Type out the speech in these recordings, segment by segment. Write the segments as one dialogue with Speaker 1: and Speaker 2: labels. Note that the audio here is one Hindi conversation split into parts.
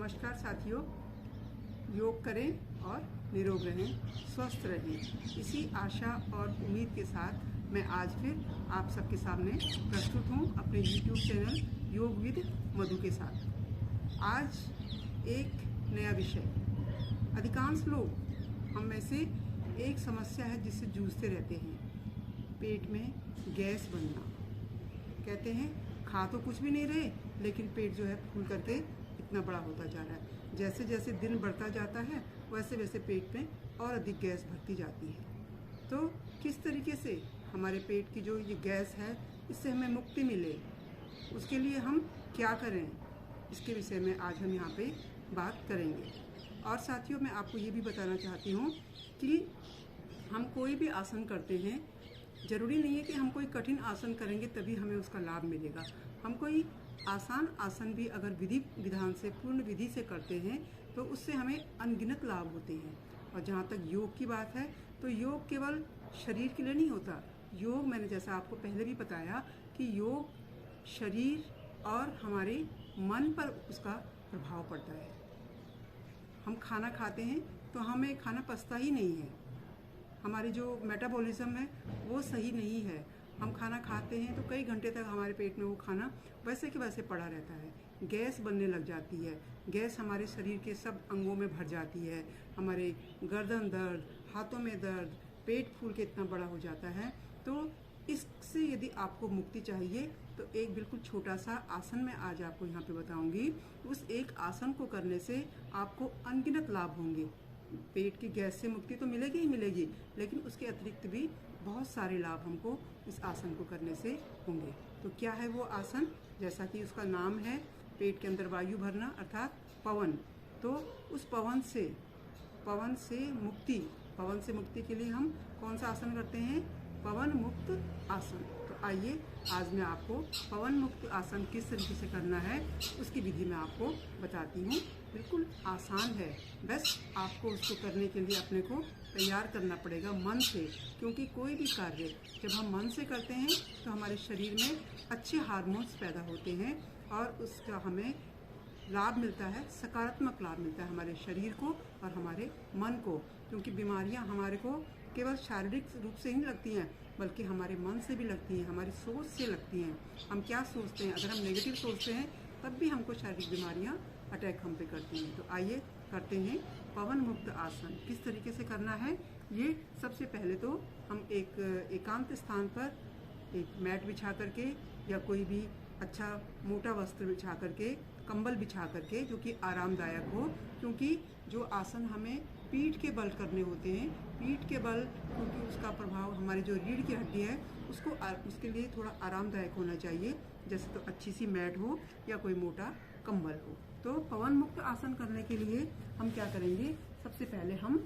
Speaker 1: नमस्कार साथियों, योग करें और निरोग रहें, स्वस्थ रहें। इसी आशा और उम्मीद के साथ मैं आज फिर आप सबके सामने प्रस्तुत हूँ अपने YouTube चैनल योग विद मधु के साथ। आज एक नया विषय। अधिकांश लोग हम में से एक समस्या है जिससे जूझते रहते हैं, पेट में गैस बनना। कहते हैं खा तो कुछ भी नहीं रहे, लेकिन पेट जो है फूल करके इतना बड़ा होता जा रहा है। जैसे जैसे दिन बढ़ता जाता है वैसे वैसे पेट में और अधिक गैस भरती जाती है। तो किस तरीके से हमारे पेट की जो ये गैस है इससे हमें मुक्ति मिले, उसके लिए हम क्या करें, इसके विषय में आज हम यहाँ पे बात करेंगे। और साथियों, मैं आपको ये भी बताना चाहती हूँ कि हम कोई भी आसन करते हैं, जरूरी नहीं है कि हम कोई कठिन आसन करेंगे तभी हमें उसका लाभ मिलेगा। हम कोई आसान आसन भी अगर विधि विधान से, पूर्ण विधि से करते हैं तो उससे हमें अनगिनत लाभ होते हैं। और जहाँ तक योग की बात है तो योग केवल शरीर के लिए नहीं होता। योग, मैंने जैसा आपको पहले भी बताया कि योग शरीर और हमारे मन पर उसका प्रभाव पड़ता है। हम खाना खाते हैं तो हमें खाना पचता ही नहीं है, हमारी जो मेटाबॉलिज्म है वो सही नहीं है। हम खाना खाते हैं तो कई घंटे तक हमारे पेट में वो खाना वैसे के वैसे पड़ा रहता है, गैस बनने लग जाती है। गैस हमारे शरीर के सब अंगों में भर जाती है, हमारे गर्दन दर्द, हाथों में दर्द, पेट फूल के इतना बड़ा हो जाता है। तो इससे यदि आपको मुक्ति चाहिए तो एक बिल्कुल छोटा सा आसन मैं आज आपको यहाँ पे बताऊंगी। उस एक आसन को करने से आपको अनगिनत लाभ होंगे। पेट की गैस से मुक्ति तो मिलेगी ही मिलेगी, लेकिन उसके अतिरिक्त भी बहुत सारे लाभ हमको इस आसन को करने से होंगे। तो क्या है वो आसन? जैसा कि उसका नाम है, पेट के अंदर वायु भरना अर्थात पवन। तो उस पवन से मुक्ति के लिए हम कौन सा आसन करते हैं? पवन मुक्त आसन। तो आइए आज मैं आपको पवन मुक्त आसन किस तरीके से करना है उसकी विधि मैं आपको बताती हूँ। बिल्कुल आसान है, बस आपको उसको करने के लिए अपने को तैयार करना पड़ेगा मन से। क्योंकि कोई भी कार्य जब हम मन से करते हैं तो हमारे शरीर में अच्छे हार्मोन्स पैदा होते हैं और उसका हमें लाभ मिलता है, सकारात्मक लाभ मिलता है हमारे शरीर को और हमारे मन को। क्योंकि बीमारियां हमारे को केवल शारीरिक रूप से नहीं लगती हैं, बल्कि हमारे मन से भी लगती हैं, हमारी सोच से लगती हैं। हम क्या सोचते हैं, अगर हम नेगेटिव सोचते हैं तब भी हमको शारीरिक बीमारियां अटैक हम पे करती हैं। तो आइए करते हैं पवन मुक्त आसन। किस तरीके से करना है ये? सबसे पहले तो हम एक एकांत स्थान पर एक मैट बिछा करके या कोई भी अच्छा मोटा वस्त्र बिछा करके, कंबल बिछा करके जो कि आरामदायक हो। क्योंकि जो आसन हमें पीठ के बल करने होते हैं, पीठ के बल, क्योंकि उसका प्रभाव हमारी जो रीढ़ की हड्डी है उसके लिए थोड़ा आरामदायक होना चाहिए। जैसे तो अच्छी सी मैट हो या कोई मोटा कंबल हो। तो पवन मुक्त आसन करने के लिए हम क्या करेंगे? सबसे पहले हम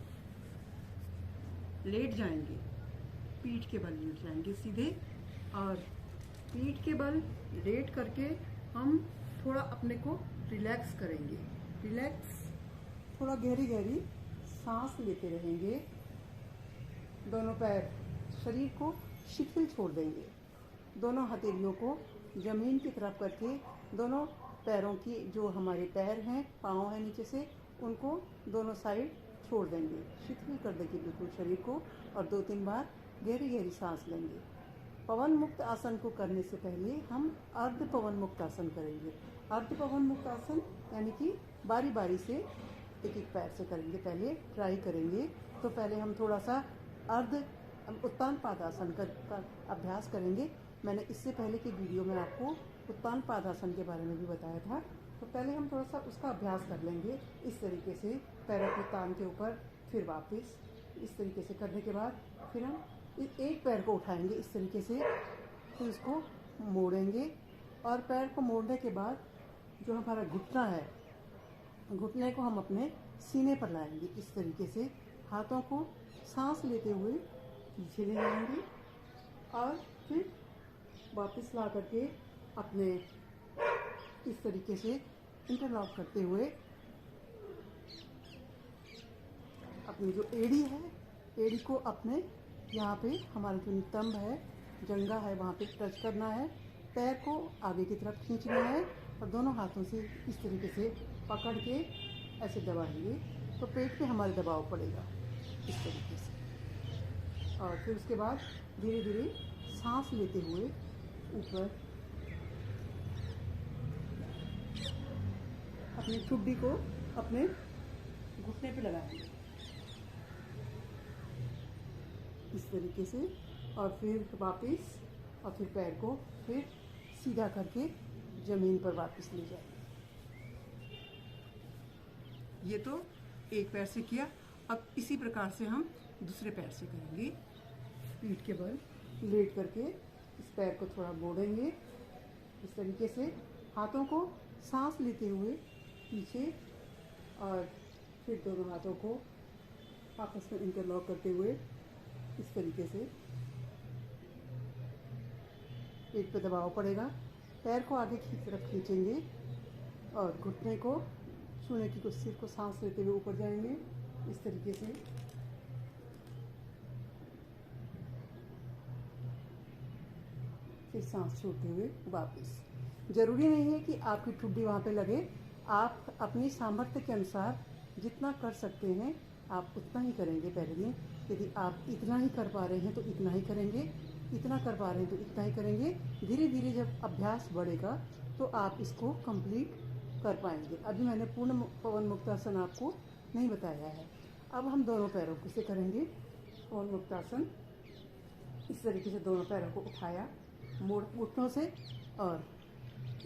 Speaker 1: लेट जाएंगे, पीठ के बल लेट जाएंगे सीधे, और पीठ के बल लेट करके हम थोड़ा अपने को रिलैक्स करेंगे। रिलैक्स, थोड़ा गहरी गहरी सांस लेते रहेंगे। दोनों पैर, शरीर को शिथिल छोड़ देंगे। दोनों हथेलियों को जमीन की तरफ करके दोनों पैरों की, जो हमारे पैर हैं, पाँव हैं नीचे से, उनको दोनों साइड छोड़ देंगे, शिथिल कर देंगे बिल्कुल शरीर को। और 2-3 बार गहरी गहरी सांस लेंगे। पवन मुक्त आसन को करने से पहले हम अर्ध पवन मुक्त आसन करेंगे। अर्ध पवन मुक्त आसन यानी कि बारी बारी से एक एक पैर से करेंगे, पहले ट्राई करेंगे। तो पहले हम थोड़ा सा अर्ध उत्तान पादासन का अभ्यास करेंगे। मैंने इससे पहले की वीडियो में आपको उत्तान पादासन के बारे में भी बताया था। तो पहले हम थोड़ा सा उसका अभ्यास कर लेंगे इस तरीके से, पैरों को तान के ऊपर, फिर वापस इस तरीके से करने के बाद फिर हम एक पैर को उठाएंगे इस तरीके से, फिर इसको मोड़ेंगे। और पैर को मोड़ने के बाद जो हमारा घुटना है, घुटने को हम अपने सीने पर लाएंगे इस तरीके से। हाथों को सांस लेते हुए पीछे ले जाएंगे और फिर वापस ला करके अपने इस तरीके से इंटरलॉक करते हुए अपनी जो एड़ी है, एड़ी को अपने यहाँ पे हमारा जो नितंब है, जंघा है, वहाँ पे टच करना है। पैर को आगे की तरफ खींचना है और दोनों हाथों से इस तरीके से पकड़ के ऐसे दबाएंगे तो पेट पे हमारे दबाव पड़ेगा इस तरीके से। और फिर उसके बाद धीरे धीरे सांस लेते हुए ऊपर अपनी ठुड्डी को अपने घुटने पे लगाएंगे इस तरीके से। और फिर वापस और फिर पैर को फिर सीधा करके ज़मीन पर वापस ले जाएंगे। ये तो एक पैर से किया। अब इसी प्रकार से हम दूसरे पैर से करेंगे। पीठ के बल लेट करके इस पैर को थोड़ा मोड़ेंगे इस तरीके से, हाथों को सांस लेते हुए पीछे और फिर दोनों हाथों को आपस में इंटरलॉक करते हुए इस तरीके से पेट पे दबाव पड़ेगा। पैर को आगे की तरफ खींचेंगे और घुटने को छूने की कोशिश, सिर को सांस लेते हुए ऊपर जाएंगे इस तरीके से। फिर सांस छोड़ते हुए वापस। जरूरी नहीं है कि आपकी ठुड्डी वहाँ पे लगे, आप अपनी सामर्थ्य के अनुसार जितना कर सकते हैं आप उतना ही करेंगे पहले दिन। यदि आप इतना ही कर पा रहे हैं तो इतना ही करेंगे, इतना कर पा रहे हैं तो इतना ही करेंगे। धीरे धीरे जब अभ्यास बढ़ेगा तो आप इसको कंप्लीट कर पाएंगे। अभी मैंने पूर्ण पवन मुक्तासन आपको नहीं बताया है। अब हम दोनों पैरों से करेंगे पवन मुक्तासन। इस तरीके से दोनों पैरों को उठाया घुटनों से और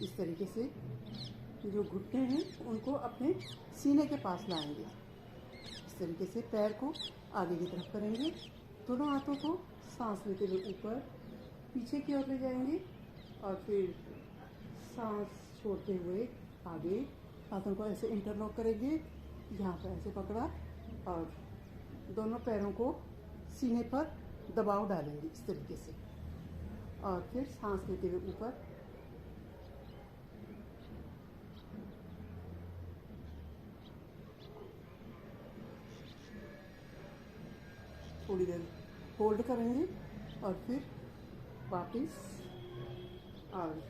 Speaker 1: इस तरीके से जो घुटने हैं उनको अपने सीने के पास लाएंगे। इस तरीके से पैर को आगे की तरफ करेंगे, दोनों हाथों को सांस लेते हुए ऊपर पीछे की ओर ले जाएंगे और फिर सांस छोड़ते हुए आगे हाथों को ऐसे इंटरलॉक करेंगे, यहाँ पर ऐसे पकड़ा और दोनों पैरों को सीने पर दबाव डालेंगे इस तरीके से और फिर सांस लेते हुए ऊपर थोड़ी देर होल्ड करेंगे और फिर वापस और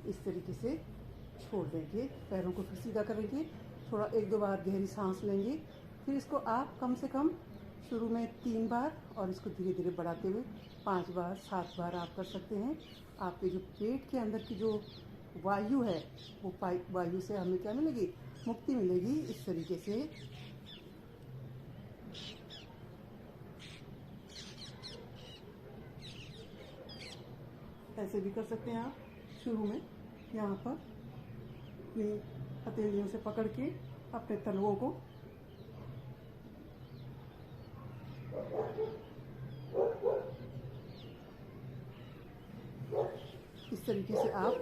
Speaker 1: इस तरीके से छोड़ देंगे। पैरों को फिर सीधा करेंगे, थोड़ा 1-2 बार गहरी सांस लेंगे। फिर इसको आप कम से कम शुरू में 3 बार और इसको धीरे धीरे बढ़ाते हुए 5 बार 7 बार आप कर सकते हैं। आपके जो पेट के अंदर की जो वायु है वो वायु से हमें क्या मिलेगी, मुक्ति मिलेगी। इस तरीके से ऐसे भी कर सकते हैं आप। शुरू में यहाँ पर अपनी हथेलियों से पकड़ के अपने तलवों को इस तरीके से आप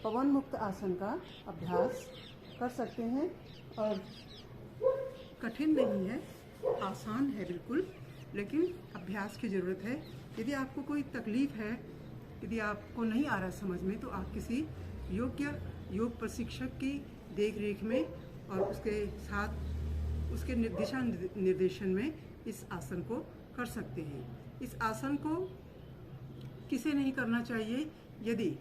Speaker 1: पवन मुक्त आसन का अभ्यास कर सकते हैं। और कठिन नहीं है, आसान है बिल्कुल, लेकिन अभ्यास की ज़रूरत है। यदि आपको कोई तकलीफ है, यदि आपको नहीं आ रहा समझ में, तो आप किसी योग्य योग प्रशिक्षक की देखरेख में और उसके साथ उसके दिशा निर्देशन में इस आसन को कर सकते हैं। इस आसन को किसे नहीं करना चाहिए? यदि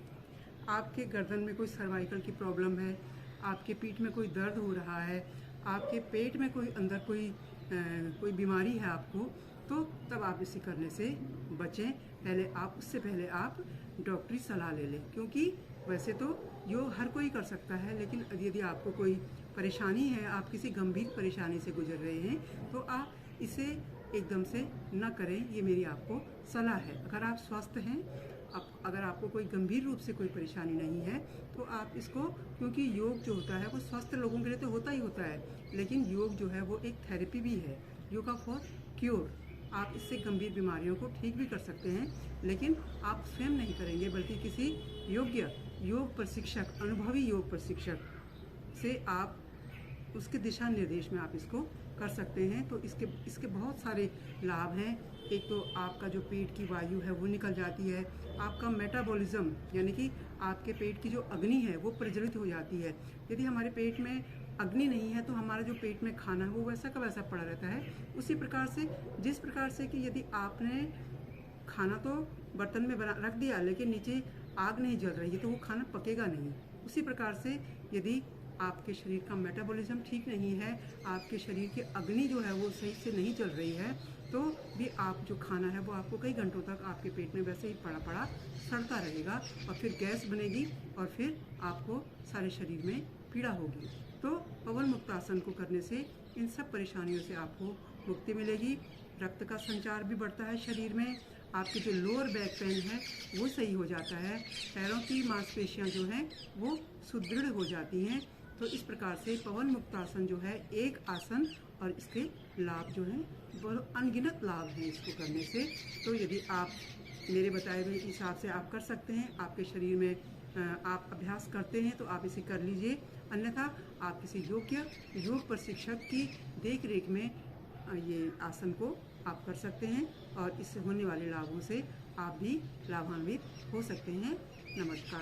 Speaker 1: आपके गर्दन में कोई सर्वाइकल की प्रॉब्लम है, आपके पीठ में कोई दर्द हो रहा है, आपके पेट में कोई अंदर कोई बीमारी है आपको, तो तब आप इसे करने से बचें। उससे पहले आप डॉक्टरी सलाह ले लें, क्योंकि वैसे तो योग हर कोई कर सकता है, लेकिन यदि आपको कोई परेशानी है, आप किसी गंभीर परेशानी से गुजर रहे हैं, तो आप इसे एकदम से न करें। ये मेरी आपको सलाह है। अगर आप स्वस्थ हैं, अगर आपको कोई गंभीर रूप से कोई परेशानी नहीं है, तो आप इसको, क्योंकि योग जो होता है वो स्वस्थ लोगों के लिए तो होता ही होता है, लेकिन योग जो है वो एक थेरेपी भी है, योगा फॉर क्योर। आप इससे गंभीर बीमारियों को ठीक भी कर सकते हैं, लेकिन आप स्वयं नहीं करेंगे, बल्कि किसी योग्य योग प्रशिक्षक, अनुभवी योग प्रशिक्षक से आप उसके दिशा निर्देश में आप इसको कर सकते हैं। तो इसके बहुत सारे लाभ हैं। एक तो आपका जो पेट की वायु है वो निकल जाती है, आपका मेटाबॉलिज्म यानी कि आपके पेट की जो अग्नि है वो प्रज्वलित हो जाती है। यदि हमारे पेट में अग्नि नहीं है तो हमारा जो पेट में खाना है वो वैसा का वैसा पड़ा रहता है। उसी प्रकार से, जिस प्रकार से कि यदि आपने खाना तो बर्तन में रख दिया, लेकिन नीचे आग नहीं जल रही है, तो वो खाना पकेगा नहीं, उसी प्रकार से यदि आपके शरीर का मेटाबॉलिज्म ठीक नहीं है, आपके शरीर की अग्नि जो है वो सही से नहीं चल रही है, तो भी आप जो खाना है वो आपको कई घंटों तक आपके पेट में वैसे ही पड़ा पड़ा सड़ता रहेगा और फिर गैस बनेगी और फिर आपको सारे शरीर में पीड़ा होगी। तो पवन मुक्त आसन को करने से इन सब परेशानियों से आपको मुक्ति मिलेगी। रक्त का संचार भी बढ़ता है शरीर में, आपके जो लोअर बैक पेन है वो सही हो जाता है, पैरों की मांसपेशियां जो हैं वो सुदृढ़ हो जाती हैं। तो इस प्रकार से पवन मुक्त आसन जो है एक आसन और इसके लाभ जो हैं बहुत अनगिनत लाभ हैं इसको करने से। तो यदि आप मेरे बताए हुए हिसाब से आप कर सकते हैं, आपके शरीर में आप अभ्यास करते हैं तो आप इसे कर लीजिए, अन्यथा आप किसी योग्य योग प्रशिक्षक की देख रेख में ये आसन को आप कर सकते हैं और इससे होने वाले लाभों से आप भी लाभान्वित हो सकते हैं। नमस्कार।